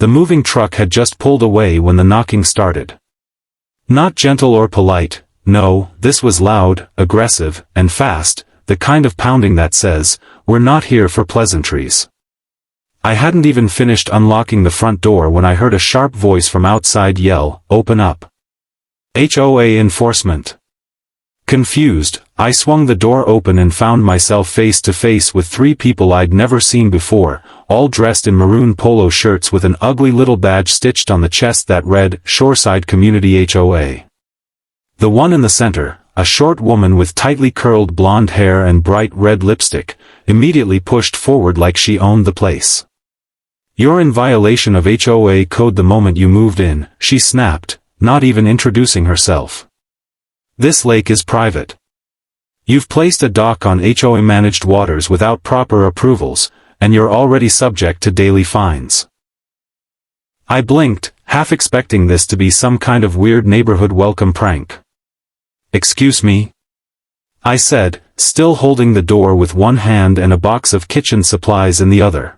The moving truck had just pulled away when the knocking started. Not gentle or polite, no, this was loud, aggressive, and fast, the kind of pounding that says, "We're not here for pleasantries." I hadn't even finished unlocking the front door when I heard a sharp voice from outside yell, "Open up. HOA enforcement." Confused, I swung the door open and found myself face to face with three people I'd never seen before, all dressed in maroon polo shirts with an ugly little badge stitched on the chest that read, "Shoreside Community HOA." The one in the center, a short woman with tightly curled blonde hair and bright red lipstick, immediately pushed forward like she owned the place. "You're in violation of HOA code the moment you moved in," she snapped, not even introducing herself. "This lake is private. You've placed a dock on HOA-managed waters without proper approvals, and you're already subject to daily fines." I blinked, half expecting this to be some kind of weird neighborhood welcome prank. "Excuse me?" I said, still holding the door with one hand and a box of kitchen supplies in the other.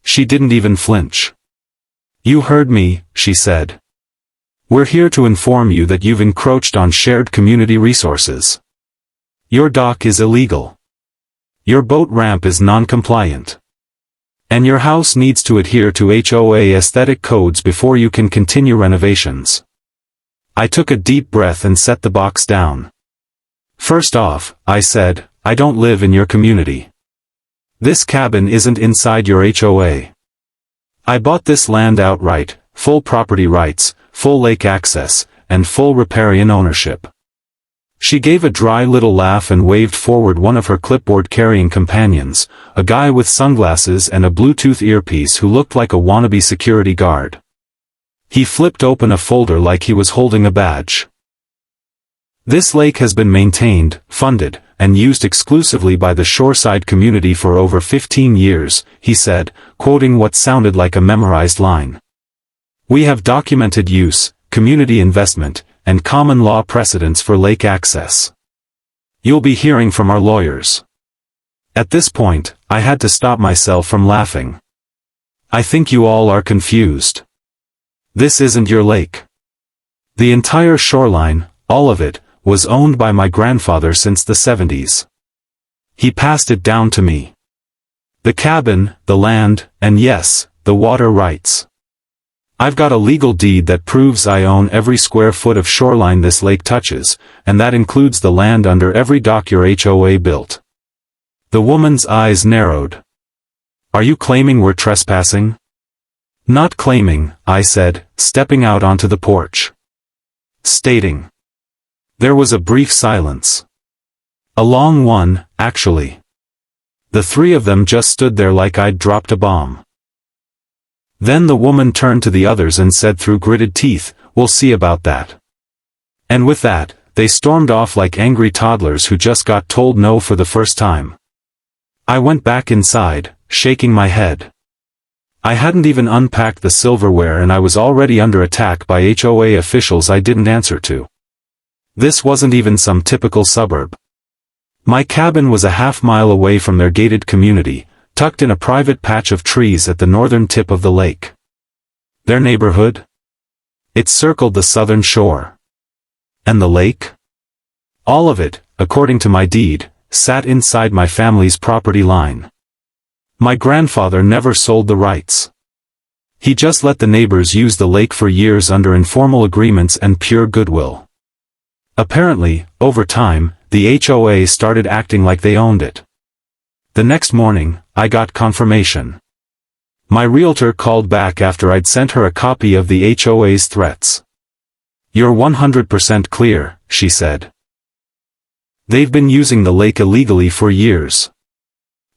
She didn't even flinch. "You heard me," she said. "We're here to inform you that you've encroached on shared community resources. Your dock is illegal. Your boat ramp is non-compliant. And your house needs to adhere to HOA aesthetic codes before you can continue renovations." I took a deep breath and set the box down. "First off," I said, "I don't live in your community. This cabin isn't inside your HOA. I bought this land outright, full property rights, full lake access, and full riparian ownership." She gave a dry little laugh and waved forward one of her clipboard-carrying companions, a guy with sunglasses and a Bluetooth earpiece who looked like a wannabe security guard. He flipped open a folder like he was holding a badge. "This lake has been maintained, funded, and used exclusively by the shoreside community for over 15 years, he said, quoting what sounded like a memorized line. "We have documented use, community investment, and common law precedents for lake access. You'll be hearing from our lawyers." At this point, I had to stop myself from laughing. "I think you all are confused. This isn't your lake. The entire shoreline, all of it, was owned by my grandfather since the 70s. He passed it down to me. The cabin, the land, and yes, the water rights. I've got a legal deed that proves I own every square foot of shoreline this lake touches, and that includes the land under every dock your HOA built." The woman's eyes narrowed. "Are you claiming we're trespassing?" "Not claiming," I said, stepping out onto the porch. "Stating." There was a brief silence. A long one, actually. The three of them just stood there like I'd dropped a bomb. Then the woman turned to the others and said through gritted teeth, "We'll see about that." And with that, they stormed off like angry toddlers who just got told no for the first time. I went back inside, shaking my head. I hadn't even unpacked the silverware and I was already under attack by HOA officials I didn't answer to. This wasn't even some typical suburb. My cabin was a half-mile away from their gated community, tucked in a private patch of trees at the northern tip of the lake. Their neighborhood? It circled the southern shore. And the lake? All of it, according to my deed, sat inside my family's property line. My grandfather never sold the rights. He just let the neighbors use the lake for years under informal agreements and pure goodwill. Apparently, over time, the HOA started acting like they owned it. The next morning, I got confirmation. My realtor called back after I'd sent her a copy of the HOA's threats. "You're 100% clear," she said. "They've been using the lake illegally for years.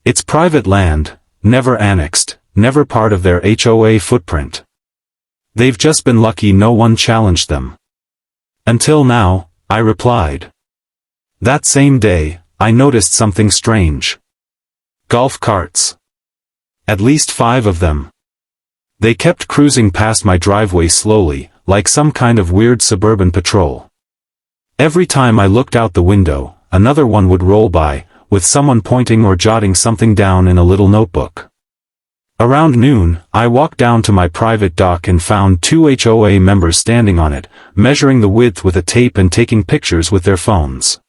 It's private land, never annexed, never part of their HOA footprint. They've just been lucky no one challenged them." "Until now," I replied. That same day, I noticed something strange. Golf carts. At least 5 of them. They kept cruising past my driveway slowly, like some kind of weird suburban patrol. Every time I looked out the window, another one would roll by, with someone pointing or jotting something down in a little notebook. Around noon, I walked down to my private dock and found 2 HOA members standing on it, measuring the width with a tape and taking pictures with their phones.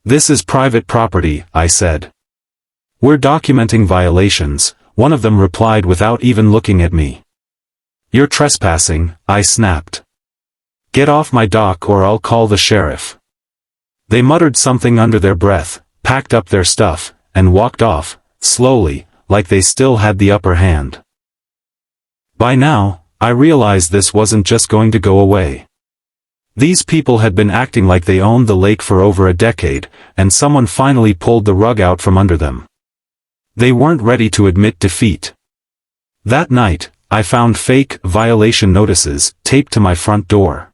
"This is private property," I said. "We're documenting violations," one of them replied without even looking at me. "You're trespassing," I snapped. "Get off my dock or I'll call the sheriff." They muttered something under their breath, packed up their stuff, and walked off, slowly, like they still had the upper hand. By now, I realized this wasn't just going to go away. These people had been acting like they owned the lake for over a decade, and someone finally pulled the rug out from under them. They weren't ready to admit defeat. That night, I found fake violation notices taped to my front door.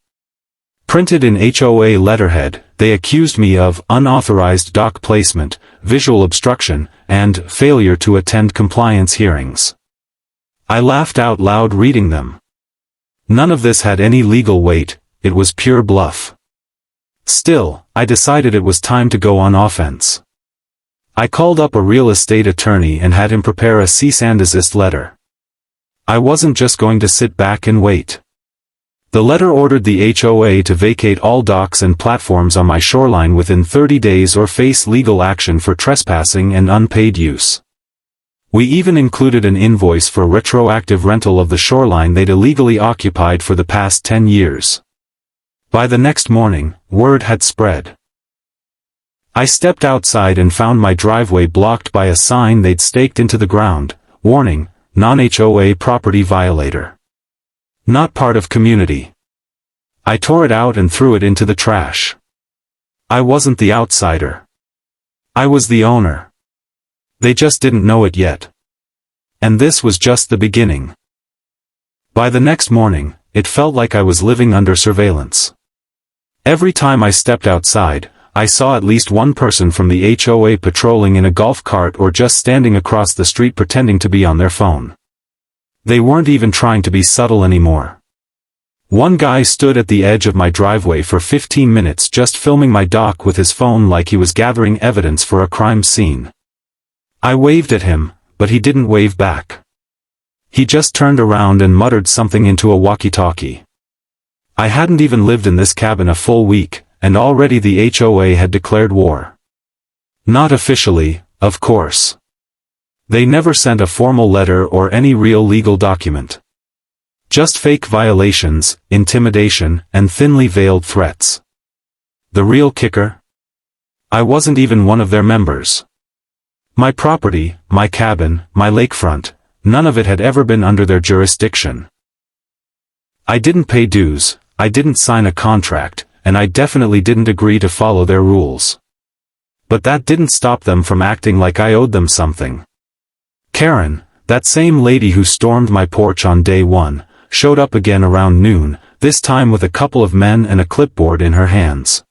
Printed in HOA letterhead, they accused me of unauthorized dock placement, visual obstruction, and failure to attend compliance hearings. I laughed out loud reading them. None of this had any legal weight, it was pure bluff. Still, I decided it was time to go on offense. I called up a real estate attorney and had him prepare a cease and desist letter. I wasn't just going to sit back and wait. The letter ordered the HOA to vacate all docks and platforms on my shoreline within 30 days or face legal action for trespassing and unpaid use. We even included an invoice for retroactive rental of the shoreline they'd illegally occupied for the past 10 years. By the next morning, word had spread. I stepped outside and found my driveway blocked by a sign they'd staked into the ground, warning, non-HOA property violator. Not part of community. I tore it out and threw it into the trash. I wasn't the outsider. I was the owner. They just didn't know it yet. And this was just the beginning. By the next morning, it felt like I was living under surveillance. Every time I stepped outside, I saw at least one person from the HOA patrolling in a golf cart or just standing across the street pretending to be on their phone. They weren't even trying to be subtle anymore. One guy stood at the edge of my driveway for 15 minutes just filming my dock with his phone like he was gathering evidence for a crime scene. I waved at him, but he didn't wave back. He just turned around and muttered something into a walkie-talkie. I hadn't even lived in this cabin a full week, and already the HOA had declared war. Not officially, of course. They never sent a formal letter or any real legal document. Just fake violations, intimidation, and thinly veiled threats. The real kicker? I wasn't even one of their members. My property, my cabin, my lakefront, none of it had ever been under their jurisdiction. I didn't pay dues, I didn't sign a contract, and I definitely didn't agree to follow their rules. But that didn't stop them from acting like I owed them something. Karen, that same lady who stormed my porch on day one, showed up again around noon, this time with a couple of men and a clipboard in her hands.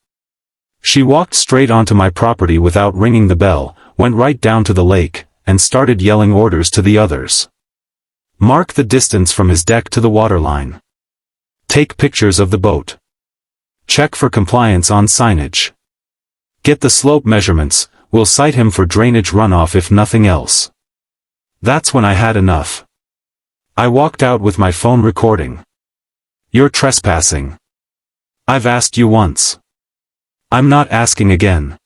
She walked straight onto my property without ringing the bell, went right down to the lake, and started yelling orders to the others. Mark the distance from his deck to the waterline. Take pictures of the boat. Check for compliance on signage. Get the slope measurements, we'll cite him for drainage runoff if nothing else. That's when I had enough. I walked out with my phone recording. You're trespassing. I've asked you once. I'm not asking again.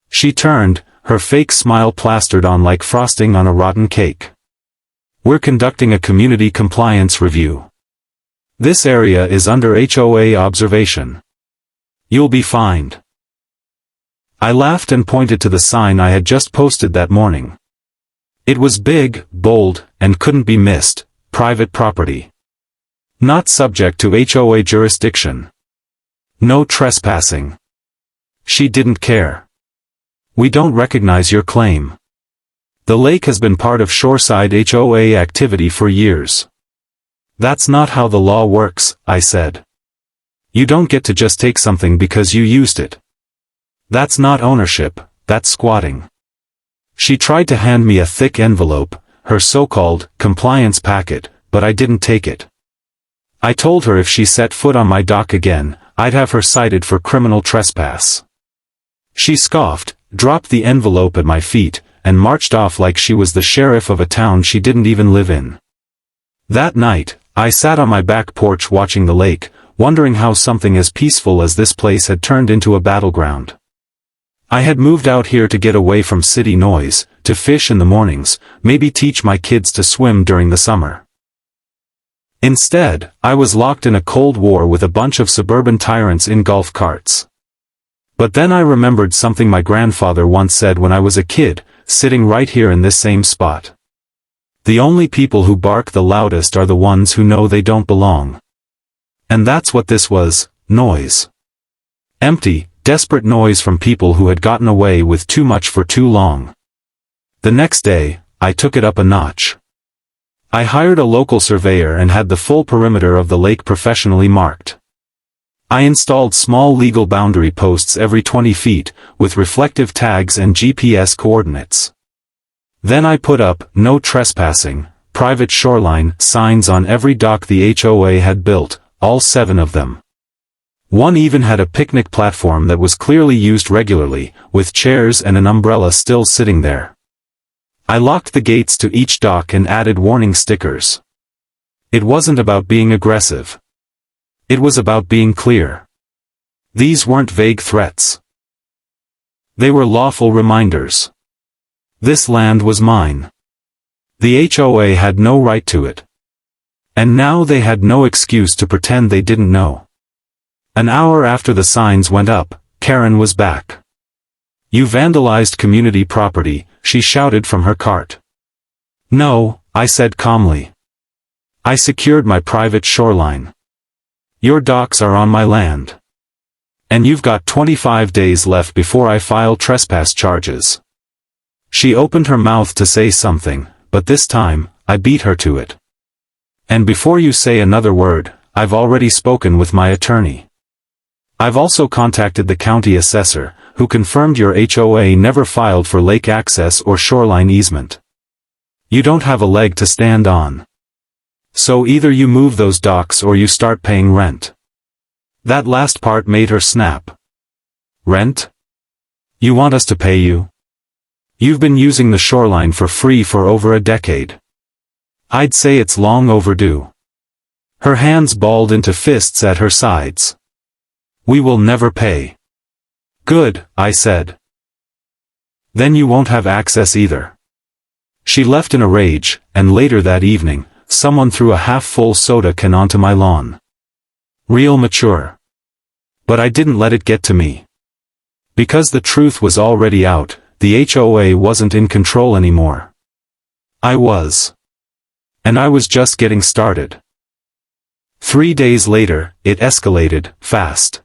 She turned, her fake smile plastered on like frosting on a rotten cake. We're conducting a community compliance review. This area is under HOA observation. You'll be fined. I laughed and pointed to the sign I had just posted that morning. It was big, bold, and couldn't be missed, private property. Not subject to HOA jurisdiction. No trespassing. She didn't care. We don't recognize your claim. The lake has been part of shoreside HOA activity for years. That's not how the law works, I said. You don't get to just take something because you used it. That's not ownership, that's squatting. She tried to hand me a thick envelope, her so-called compliance packet, but I didn't take it. I told her if she set foot on my dock again, I'd have her cited for criminal trespass. She scoffed, dropped the envelope at my feet, and marched off like she was the sheriff of a town she didn't even live in. That night, I sat on my back porch watching the lake, wondering how something as peaceful as this place had turned into a battleground. I had moved out here to get away from city noise, to fish in the mornings, maybe teach my kids to swim during the summer. Instead, I was locked in a cold war with a bunch of suburban tyrants in golf carts. But then I remembered something my grandfather once said when I was a kid, sitting right here in this same spot. The only people who bark the loudest are the ones who know they don't belong. And that's what this was, noise. Empty, desperate noise from people who had gotten away with too much for too long. The next day, I took it up a notch. I hired a local surveyor and had the full perimeter of the lake professionally marked. I installed small legal boundary posts every 20 feet, with reflective tags and GPS coordinates. Then I put up, "No trespassing, private shoreline," signs on every dock the HOA had built, all 7 of them. One even had a picnic platform that was clearly used regularly, with chairs and an umbrella still sitting there. I locked the gates to each dock and added warning stickers. It wasn't about being aggressive. It was about being clear. These weren't vague threats. They were lawful reminders. This land was mine. The HOA had no right to it. And now they had no excuse to pretend they didn't know. An hour after the signs went up, Karen was back. "You vandalized community property," she shouted from her cart. "No," I said calmly. "I secured my private shoreline. Your docks are on my land. And you've got 25 days left before I file trespass charges." She opened her mouth to say something, but this time, I beat her to it. "And before you say another word, I've already spoken with my attorney. I've also contacted the county assessor, who confirmed your HOA never filed for lake access or shoreline easement. You don't have a leg to stand on. So either you move those docks or you start paying rent." That last part made her snap. "Rent? You want us to pay you? You've been using the shoreline for free for over a decade. I'd say it's long overdue." Her hands balled into fists at her sides. "We will never pay." "Good," I said. "Then you won't have access either." She left in a rage, and later that evening, someone threw a half-full soda can onto my lawn. Real mature. But I didn't let it get to me. Because the truth was already out, the HOA wasn't in control anymore. I was. And I was just getting started. 3 days later, it escalated, fast.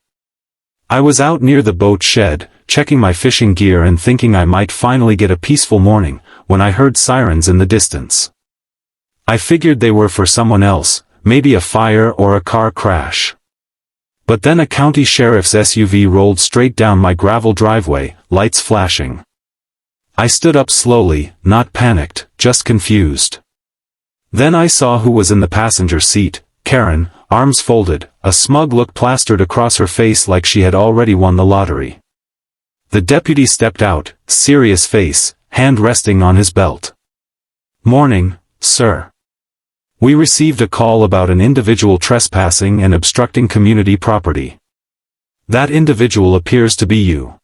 I was out near the boat shed, checking my fishing gear and thinking I might finally get a peaceful morning, when I heard sirens in the distance. I figured they were for someone else, maybe a fire or a car crash. But then a county sheriff's SUV rolled straight down my gravel driveway, lights flashing. I stood up slowly, not panicked, just confused. Then I saw who was in the passenger seat, Karen, arms folded, a smug look plastered across her face like she had already won the lottery. The deputy stepped out, serious face, hand resting on his belt. "Morning, sir. We received a call about an individual trespassing and obstructing community property. That individual appears to be you."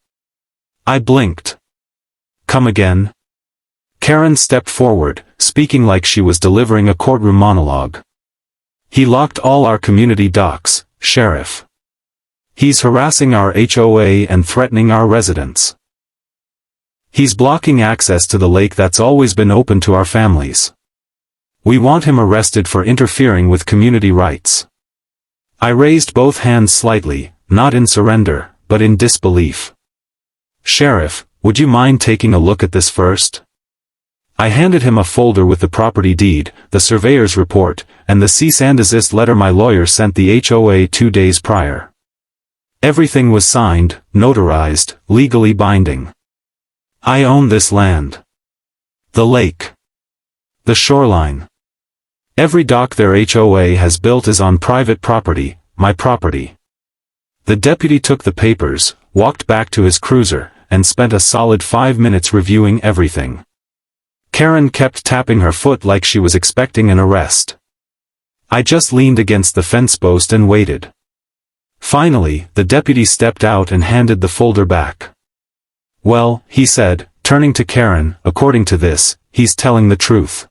I blinked. "Come again?" Karen stepped forward, speaking like she was delivering a courtroom monologue. "He locked all our community docks, Sheriff. He's harassing our HOA and threatening our residents. He's blocking access to the lake that's always been open to our families. We want him arrested for interfering with community rights." I raised both hands slightly, not in surrender, but in disbelief. "Sheriff, would you mind taking a look at this first?" I handed him a folder with the property deed, the surveyor's report, and the cease and desist letter my lawyer sent the HOA 2 days prior. Everything was signed, notarized, legally binding. I own this land. The lake. The shoreline. Every dock their HOA has built is on private property, my property. The deputy took the papers, walked back to his cruiser, and spent a solid 5 minutes reviewing everything. Karen kept tapping her foot like she was expecting an arrest. I just leaned against the fence post and waited. Finally, the deputy stepped out and handed the folder back. "Well," he said, turning to Karen, "according to this, he's telling the truth.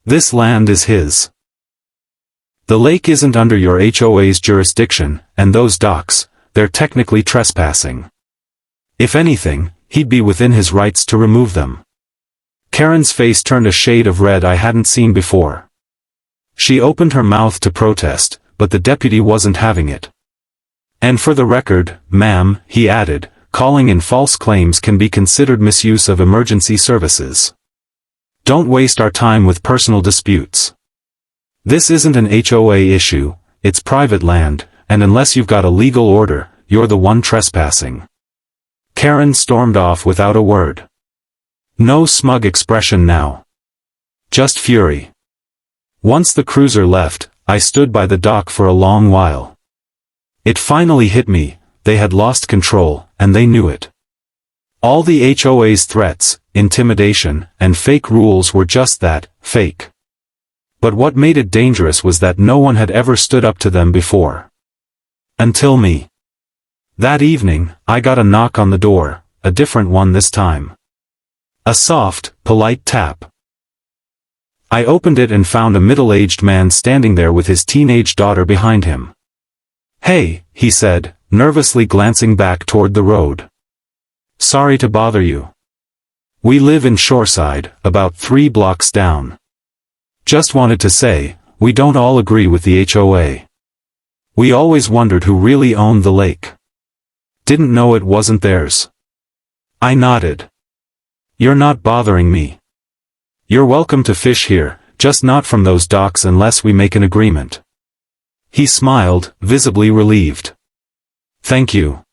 This land is his. The lake isn't under your HOA's jurisdiction, and those docks, they're technically trespassing. If anything, he'd be within his rights to remove them." Karen's face turned a shade of red I hadn't seen before. She opened her mouth to protest, but the deputy wasn't having it. "And for the record, ma'am," he added, "calling in false claims can be considered misuse of emergency services. Don't waste our time with personal disputes. This isn't an HOA issue, it's private land, and unless you've got a legal order, you're the one trespassing." Karen stormed off without a word. No smug expression now. Just fury. Once the cruiser left, I stood by the dock for a long while. It finally hit me, they had lost control, and they knew it. All the HOA's threats, intimidation, and fake rules were just that, fake. But what made it dangerous was that no one had ever stood up to them before. Until me. That evening, I got a knock on the door, a different one this time. A soft, polite tap. I opened it and found a middle-aged man standing there with his teenage daughter behind him. "Hey," he said, nervously glancing back toward the road. "Sorry to bother you. We live in Shoreside, about 3 blocks down. Just wanted to say, we don't all agree with the HOA. We always wondered who really owned the lake. Didn't know it wasn't theirs." I nodded. "You're not bothering me. You're welcome to fish here, just not from those docks unless we make an agreement." He smiled, visibly relieved. "Thank you.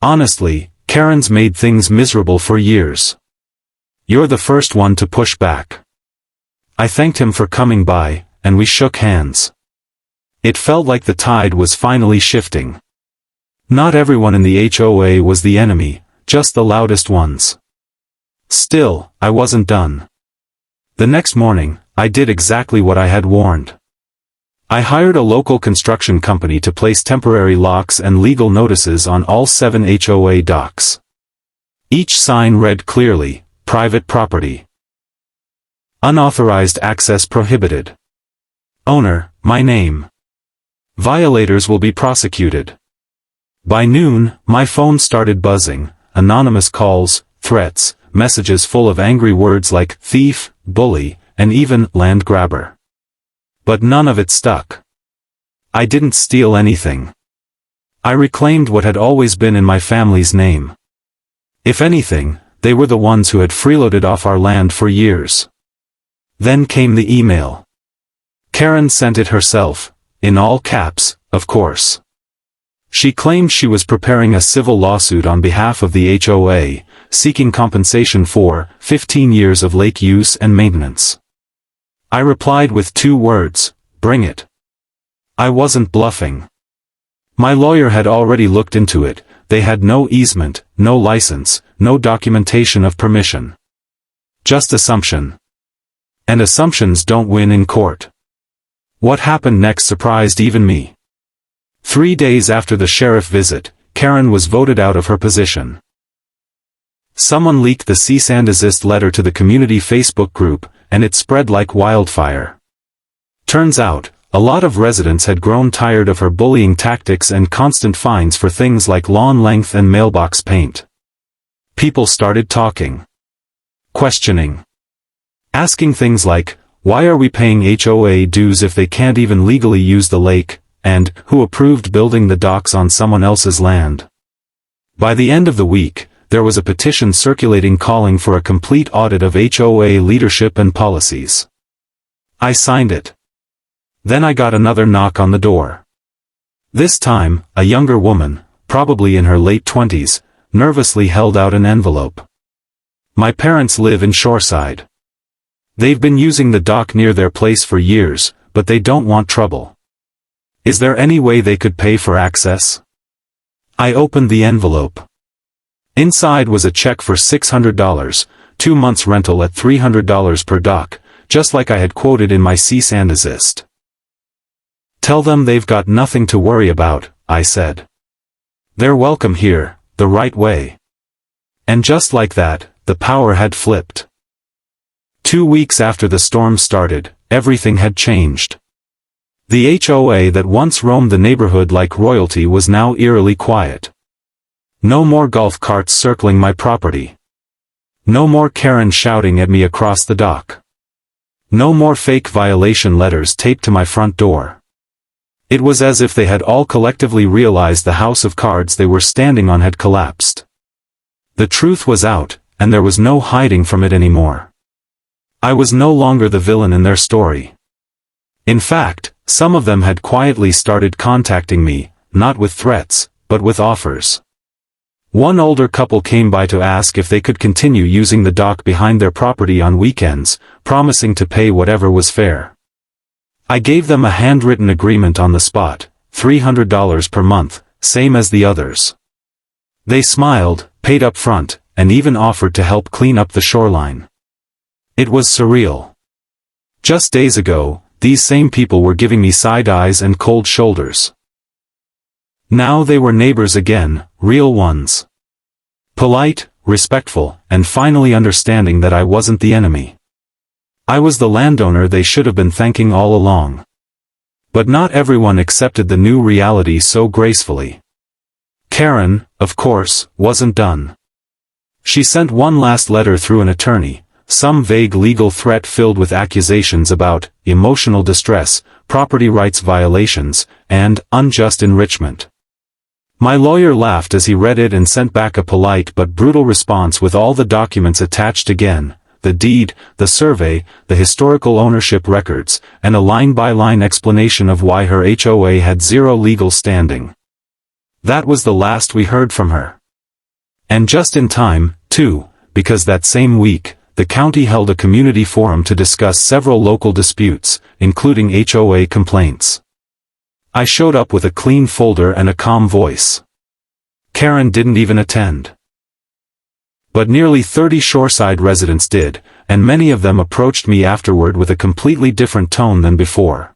Honestly, Karen's made things miserable for years. You're the first one to push back." I thanked him for coming by, and we shook hands. It felt like the tide was finally shifting. Not everyone in the HOA was the enemy, just the loudest ones. Still, I wasn't done. The next morning, I did exactly what I had warned. I hired a local construction company to place temporary locks and legal notices on all 7 HOA docks. Each sign read clearly, "Private property. Unauthorized access prohibited. Owner, my name. Violators will be prosecuted." By noon, my phone started buzzing, anonymous calls, threats, messages full of angry words like thief, bully, and even land grabber. But none of it stuck. I didn't steal anything. I reclaimed what had always been in my family's name. If anything, they were the ones who had freeloaded off our land for years. Then came the email. Karen sent it herself, in all caps, of course. She claimed she was preparing a civil lawsuit on behalf of the HOA, seeking compensation for 15 years of lake use and maintenance. I replied with 2 words, "Bring it." I wasn't bluffing. My lawyer had already looked into it. They had no easement, no license, no documentation of permission. Just assumption. And assumptions don't win in court. What happened next surprised even me. 3 days after the sheriff visit, Karen was voted out of her position. Someone leaked the cease and desist letter to the community Facebook group, and it spread like wildfire. Turns out, a lot of residents had grown tired of her bullying tactics and constant fines for things like lawn length and mailbox paint. People started talking. Questioning. Asking things like, why are we paying HOA dues if they can't even legally use the lake, and who approved building the docks on someone else's land? By the end of the week, there was a petition circulating calling for a complete audit of HOA leadership and policies. I signed it. Then I got another knock on the door. This time, a younger woman, probably in her late 20s, nervously held out an envelope. My parents live in Shoreside. They've been using the dock near their place for years, but they don't want trouble. Is there any way they could pay for access? I opened the envelope. Inside was a check for $600, 2 months rental at $300 per dock, just like I had quoted in my cease and desist. "Tell them they've got nothing to worry about," I said. "They're welcome here, the right way." And just like that, the power had flipped. 2 weeks after the storm started, everything had changed. The HOA that once roamed the neighborhood like royalty was now eerily quiet. No more golf carts circling my property. No more Karen shouting at me across the dock. No more fake violation letters taped to my front door. It was as if they had all collectively realized the house of cards they were standing on had collapsed. The truth was out, and there was no hiding from it anymore. I was no longer the villain in their story. In fact, some of them had quietly started contacting me, not with threats, but with offers. One older couple came by to ask if they could continue using the dock behind their property on weekends, promising to pay whatever was fair. I gave them a handwritten agreement on the spot, $300 per month, same as the others. They smiled, paid up front, and even offered to help clean up the shoreline. It was surreal. Just days ago, these same people were giving me side eyes and cold shoulders. Now they were neighbors again, real ones. Polite, respectful, and finally understanding that I wasn't the enemy. I was the landowner they should have been thanking all along. But not everyone accepted the new reality so gracefully. Karen, of course, wasn't done. She sent one last letter through an attorney, some vague legal threat filled with accusations about emotional distress, property rights violations, and unjust enrichment. My lawyer laughed as he read it and sent back a polite but brutal response with all the documents attached again, the deed, the survey, the historical ownership records, and a line-by-line explanation of why her HOA had zero legal standing. That was the last we heard from her. And just in time, too, because that same week, the county held a community forum to discuss several local disputes, including HOA complaints. I showed up with a clean folder and a calm voice. Karen didn't even attend. But nearly 30 shoreside residents did, and many of them approached me afterward with a completely different tone than before.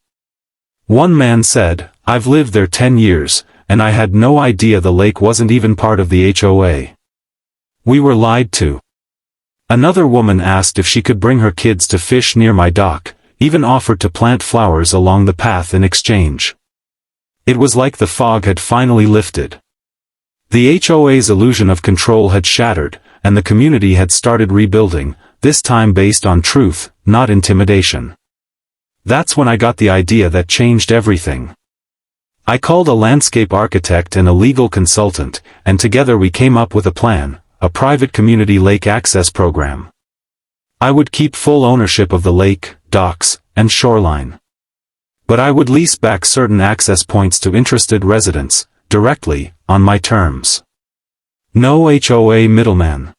One man said, "I've lived there 10 years, and I had no idea the lake wasn't even part of the HOA. We were lied to." Another woman asked if she could bring her kids to fish near my dock, even offered to plant flowers along the path in exchange. It was like the fog had finally lifted. The HOA's illusion of control had shattered, and the community had started rebuilding, this time based on truth, not intimidation. That's when I got the idea that changed everything. I called a landscape architect and a legal consultant, and together we came up with a plan. A private community lake access program. I would keep full ownership of the lake, docks, and shoreline. But I would lease back certain access points to interested residents, directly, on my terms. No HOA middleman.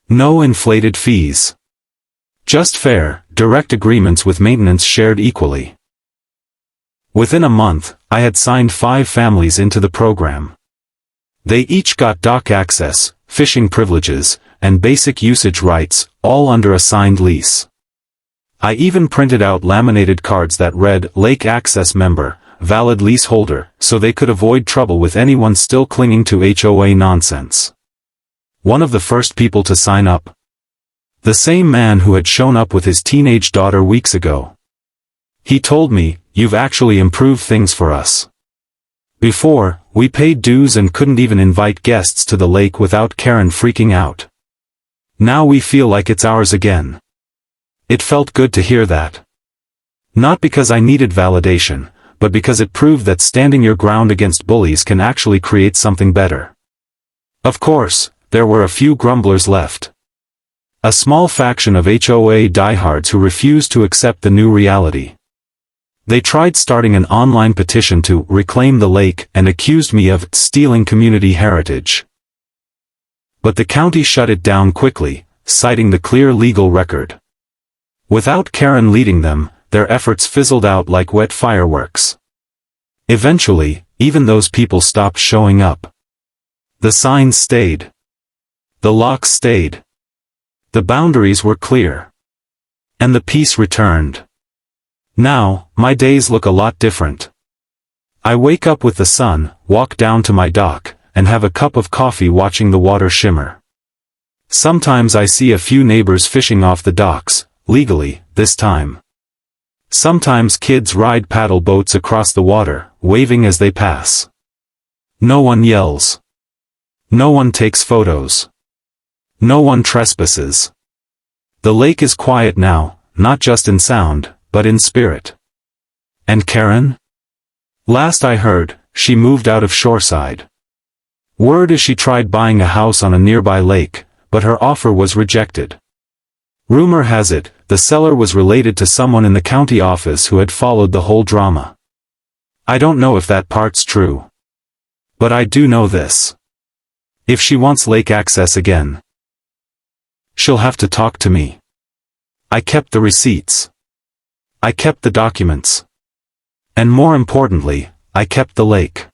No inflated fees. Just fair, direct agreements with maintenance shared equally. Within a month, I had signed 5 families into the program. They each got dock access, fishing privileges, and basic usage rights, all under a signed lease. I even printed out laminated cards that read "Lake Access Member, Valid Leaseholder," so they could avoid trouble with anyone still clinging to HOA nonsense. One of the first people to sign up. The same man who had shown up with his teenage daughter weeks ago. He told me, "You've actually improved things for us. Before, we paid dues and couldn't even invite guests to the lake without Karen freaking out. Now we feel like it's ours again." It felt good to hear that. Not because I needed validation, but because it proved that standing your ground against bullies can actually create something better. Of course, there were a few grumblers left. A small faction of HOA diehards who refused to accept the new reality. They tried starting an online petition to reclaim the lake and accused me of stealing community heritage. But the county shut it down quickly, citing the clear legal record. Without Karen leading them, their efforts fizzled out like wet fireworks. Eventually, even those people stopped showing up. The signs stayed. The locks stayed. The boundaries were clear. And the peace returned. Now, my days look a lot different. I wake up with the sun, walk down to my dock, and have a cup of coffee watching the water shimmer. Sometimes I see a few neighbors fishing off the docks, legally, this time. Sometimes kids ride paddle boats across the water, waving as they pass. No one yells. No one takes photos. No one trespasses. The lake is quiet now, not just in sound, but in spirit. And Karen? Last I heard, she moved out of shoreside. Word is she tried buying a house on a nearby lake, but her offer was rejected. Rumor has it, the seller was related to someone in the county office who had followed the whole drama. I don't know if that part's true. But I do know this. If she wants lake access again, she'll have to talk to me. I kept the receipts. I kept the documents. And more importantly, I kept the lake.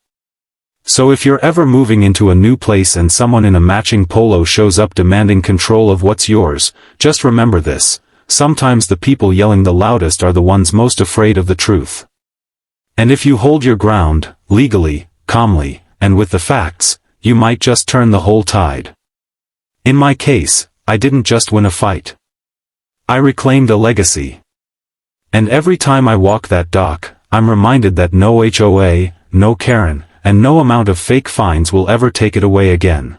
So if you're ever moving into a new place and someone in a matching polo shows up demanding control of what's yours, just remember this: sometimes the people yelling the loudest are the ones most afraid of the truth. And if you hold your ground, legally, calmly, and with the facts, you might just turn the whole tide. In my case, I didn't just win a fight. I reclaimed a legacy. And every time I walk that dock, I'm reminded that no HOA, no Karen, and no amount of fake fines will ever take it away again.